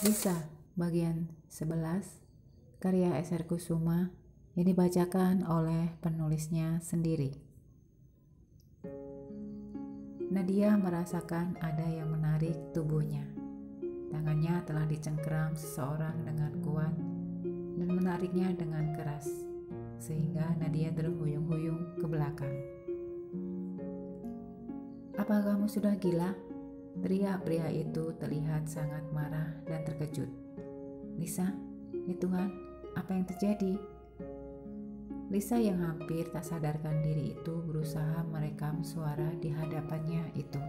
Lisa, bagian 11, karya S.R. Kusuma yang dibacakan oleh penulisnya sendiri. Nadia merasakan ada yang menarik tubuhnya. Tangannya telah dicengkeram seseorang dengan kuat dan menariknya dengan keras, sehingga Nadia terhuyung-huyung ke belakang. "Apa kamu sudah gila?" teriak pria itu terlihat sangat marah dan terkejut. "Lisa, ya Tuhan, apa yang terjadi?" Lisa yang hampir tak sadarkan diri itu berusaha merekam suara di hadapannya itu.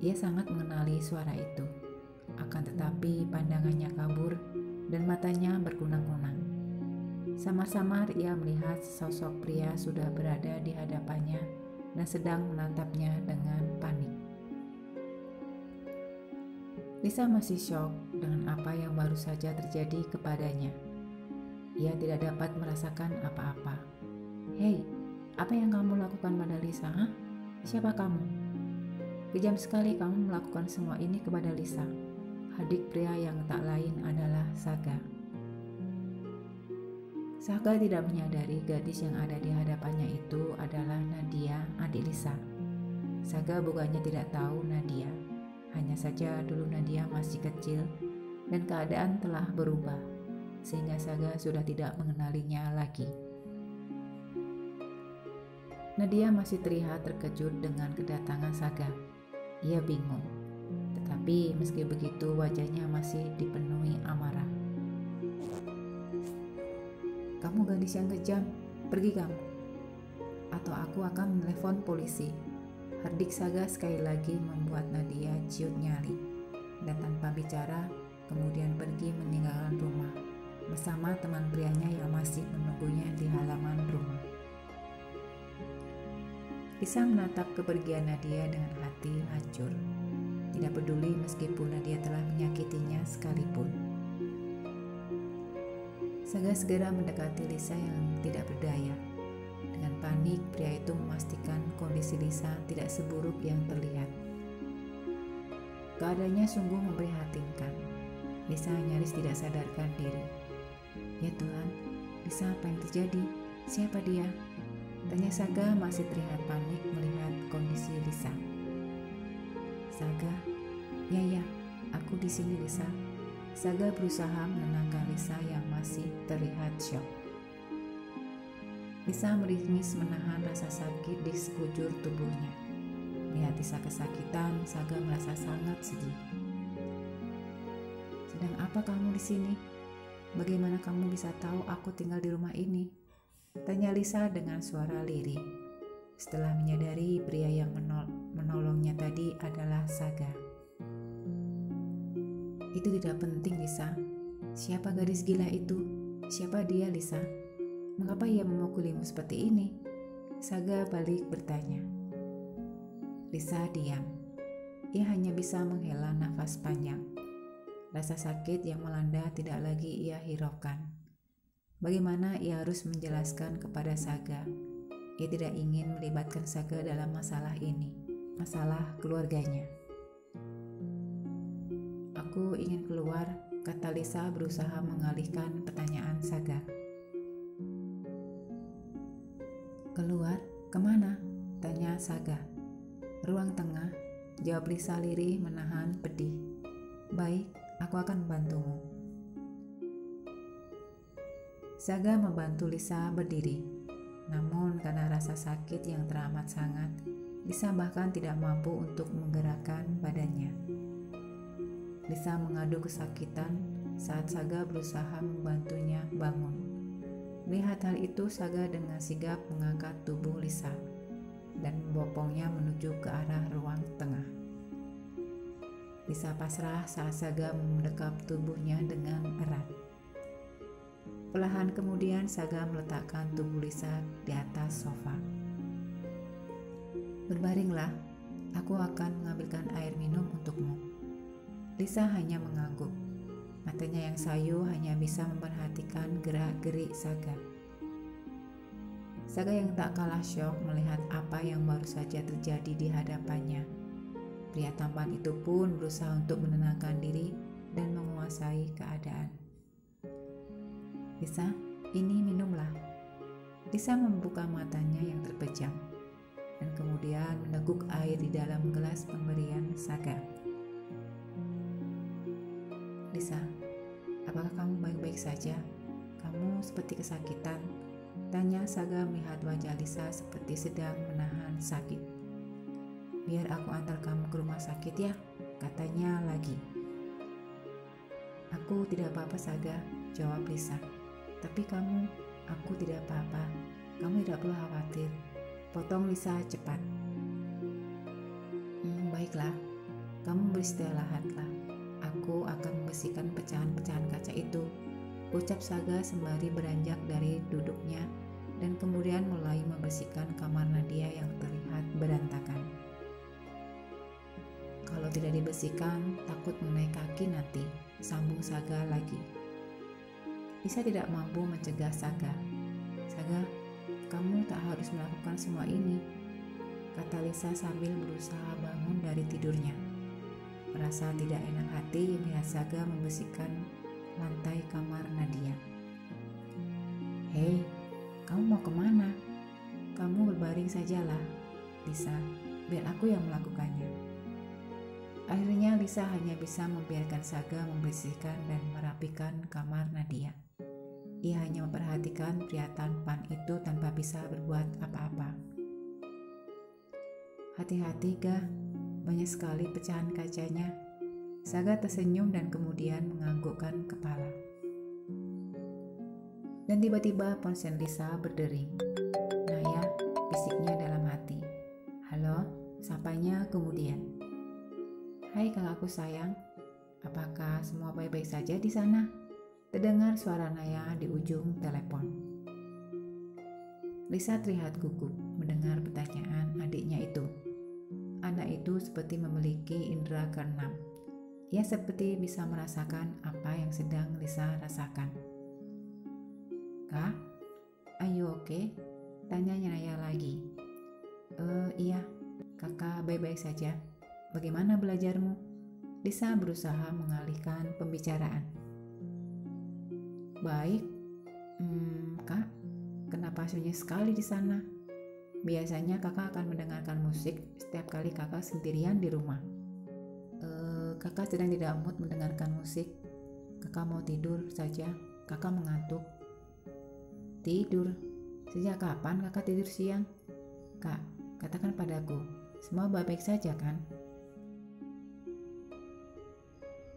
Ia sangat mengenali suara itu, akan tetapi pandangannya kabur dan matanya berkunang-kunang. Samar-samar ia melihat sosok pria sudah berada di hadapannya dan sedang menatapnya dengan panik. Lisa masih syok dengan apa yang baru saja terjadi kepadanya. Ia tidak dapat merasakan apa-apa. "Hei, apa yang kamu lakukan pada Lisa? Hah? Siapa kamu? Kejam sekali kamu melakukan semua ini kepada Lisa." Hadik pria yang tak lain adalah Saga. Saga tidak menyadari gadis yang ada di hadapannya itu adalah Nadia, adik Lisa. Saga bukannya tidak tahu Nadia, hanya saja dulu Nadia masih kecil dan keadaan telah berubah, sehingga Saga sudah tidak mengenalinya lagi. Nadia masih terlihat terkejut dengan kedatangan Saga. Ia bingung, tetapi meski begitu wajahnya masih dipenuhi amarah. "Kamu gadis yang kejam, pergi kamu, atau aku akan menelepon polisi." Hardik Saga sekali lagi membuat Nadia ciut nyali, dan tanpa bicara kemudian pergi meninggalkan rumah bersama teman prianya yang masih menunggunya di halaman rumah. Lisa menatap kepergian Nadia dengan hati hancur, tidak peduli meskipun Nadia telah menyakitinya sekalipun. Saga segera mendekati Lisa yang tidak berdaya. Dengan panik, pria itu memastikan kondisi Lisa tidak seburuk yang terlihat. Keadaannya sungguh memprihatinkan. Lisa nyaris tidak sadarkan diri. "Ya Tuhan, Lisa, apa yang terjadi? Siapa dia?" tanya Saga masih terlihat panik melihat kondisi Lisa. "Saga, ya, aku di sini Lisa." Saga berusaha menenangkan Lisa yang masih terlihat syok. Lisa meringis menahan rasa sakit di sekujur tubuhnya. Melihat Lisa kesakitan, Saga merasa sangat sedih. "Sedang apa kamu di sini? Bagaimana kamu bisa tahu aku tinggal di rumah ini?" tanya Lisa dengan suara lirih. Setelah menyadari pria yang menolongnya tadi adalah Saga. "Itu tidak penting, Lisa. Siapa gadis gila itu? Siapa dia, Lisa? Mengapa ia memukulimu seperti ini?" Saga balik bertanya. Lisa diam. Ia hanya bisa menghela nafas panjang. Rasa sakit yang melanda tidak lagi ia hiraukan. Bagaimana ia harus menjelaskan kepada Saga? Ia tidak ingin melibatkan Saga dalam masalah ini, masalah keluarganya. "Aku ingin keluar," kata Lisa berusaha mengalihkan pertanyaan Saga. "Keluar? Kemana?" tanya Saga. "Ruang tengah," jawab Lisa lirih menahan pedih. "Baik, aku akan membantumu." Saga membantu Lisa berdiri. Namun karena rasa sakit yang teramat sangat, Lisa bahkan tidak mampu untuk menggerakkan badannya. Lisa mengadu kesakitan saat Saga berusaha membantunya bangun. Melihat hal itu, Saga dengan sigap mengangkat tubuh Lisa dan membopongnya menuju ke arah ruang tengah. Lisa pasrah saat Saga mendekap tubuhnya dengan erat. Perlahan kemudian Saga meletakkan tubuh Lisa di atas sofa. "Berbaringlah, aku akan mengambilkan air minum untukmu." Lisa hanya mengangguk. Matanya yang sayu hanya bisa memperhatikan gerak-gerik Saga. Saga yang tak kalah syok melihat apa yang baru saja terjadi di hadapannya. Pria tampan itu pun berusaha untuk menenangkan diri dan menguasai keadaan. Lisa, ini minumlah. Lisa membuka matanya yang terpejam dan kemudian meneguk air di dalam gelas pemberian Saga. Lisa, apakah kamu baik-baik saja? Kamu seperti kesakitan? Tanya Saga melihat wajah Lisa seperti sedang menahan sakit. Biar aku antar kamu ke rumah sakit ya, katanya lagi. Aku tidak apa-apa Saga, jawab Lisa. Tapi kamu, aku tidak apa-apa. Kamu tidak perlu khawatir, potong Lisa cepat. Baiklah, kamu beristirahatlah. Aku akan membersihkan pecahan-pecahan kaca itu, ucap Saga sembari beranjak dari duduknya dan kemudian mulai membersihkan kamar Nadia yang terlihat berantakan. Kalau tidak dibersihkan, takut mengenai kaki nanti, sambung Saga lagi. Lisa tidak mampu mencegah Saga. Saga, kamu tak harus melakukan semua ini, kata Lisa sambil berusaha bangun dari tidurnya. Merasa tidak enak hati melihat Saga membersihkan lantai kamar Nadia. Hei, kamu mau kemana? Kamu berbaring sajalah, Lisa, biar aku yang melakukannya. Akhirnya Lisa hanya bisa membiarkan Saga membersihkan dan merapikan kamar Nadia. Ia hanya memperhatikan pria tampan itu tanpa bisa berbuat apa-apa. Hati-hati Ga, banyak sekali pecahan kacanya. Saga tersenyum dan kemudian menganggukkan kepala. Dan tiba-tiba ponsel Lisa berdering. Naya, bisiknya dalam hati. Halo, sapanya kemudian. Hai kakakku sayang, apakah semua baik-baik saja di sana? Terdengar suara Naya di ujung telepon. Lisa terlihat gugup mendengar pertanyaan adiknya itu. Anak itu seperti memiliki indera keenam. Ia seperti bisa merasakan apa yang sedang Lisa rasakan. Kak, are you okay? Tanyanya Naya lagi. Iya, kakak baik-baik saja. Bagaimana belajarmu? Lisa berusaha mengalihkan pembicaraan. Baik, Kak, kenapa sunyi sekali di sana? Biasanya kakak akan mendengarkan musik setiap kali kakak sendirian di rumah. Kakak sedang tidak mood mendengarkan musik. Kakak mau tidur saja, kakak mengantuk. Tidur? Sejak kapan kakak tidur siang? Kak, katakan padaku, semua baik-baik saja kan?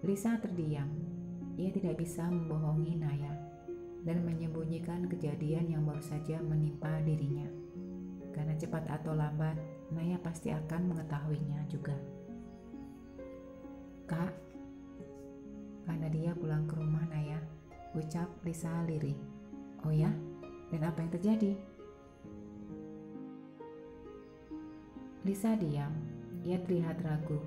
Lisa terdiam. Ia tidak bisa membohongi Naya dan menyembunyikan kejadian yang baru saja menimpa dirinya. Karena cepat atau lambat, Naya pasti akan mengetahuinya juga. Kak, karena dia pulang ke rumah Naya, ucap Lisa lirih. Oh ya? Dan apa yang terjadi? Lisa diam. Ia terlihat ragu.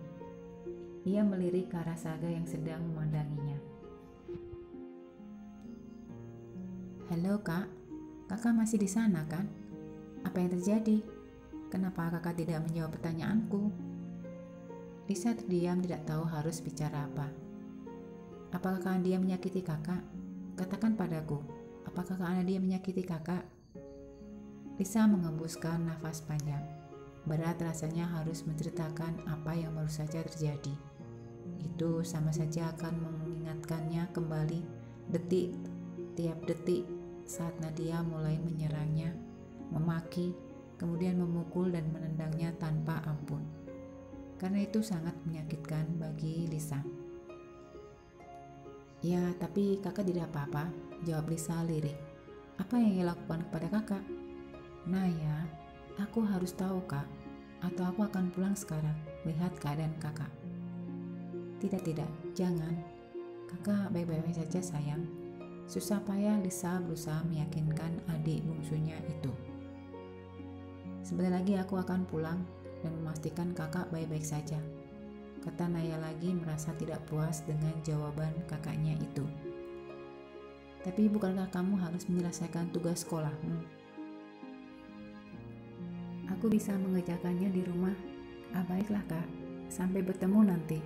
Ia melirik ke arah Saga yang sedang memandanginya. Halo kak, kakak masih di sana kan? Apa yang terjadi? Kenapa kakak tidak menjawab pertanyaanku? Lisa terdiam, tidak tahu harus bicara apa. Apakah kakak dia menyakiti kakak? Katakan padaku, apakah kakak dia menyakiti kakak? Lisa mengembuskan nafas panjang. Berat rasanya harus menceritakan apa yang baru saja terjadi. Itu sama saja akan mengingatkannya kembali tiap detik saat Nadia mulai menyerangnya, memaki, kemudian memukul dan menendangnya tanpa ampun. Karena itu sangat menyakitkan bagi Lisa. Ya, tapi kakak tidak apa-apa, jawab Lisa lirih. Apa yang ia lakukan kepada kakak? Naya, aku harus tahu kak, atau aku akan pulang sekarang melihat keadaan kakak. Tidak, jangan. Kakak baik-baik saja sayang. Susah payah Lisa berusaha meyakinkan adik bungsunya itu. Sebentar lagi aku akan pulang dan memastikan kakak baik-baik saja, kata Naya lagi merasa tidak puas dengan jawaban kakaknya itu. Tapi bukankah kamu harus menyelesaikan tugas sekolahmu? Aku bisa mengerjakannya di rumah. Baiklah kak, Sampai bertemu nanti.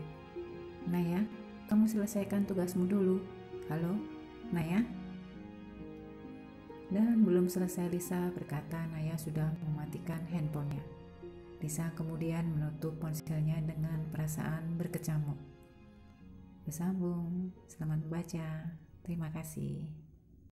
Naya, kamu selesaikan tugasmu dulu. Halo, Naya? Dan belum selesai Lisa berkata, Naya sudah mematikan handphonenya. Lisa kemudian menutup ponselnya dengan perasaan berkecamuk. Bersambung, selamat membaca. Terima kasih.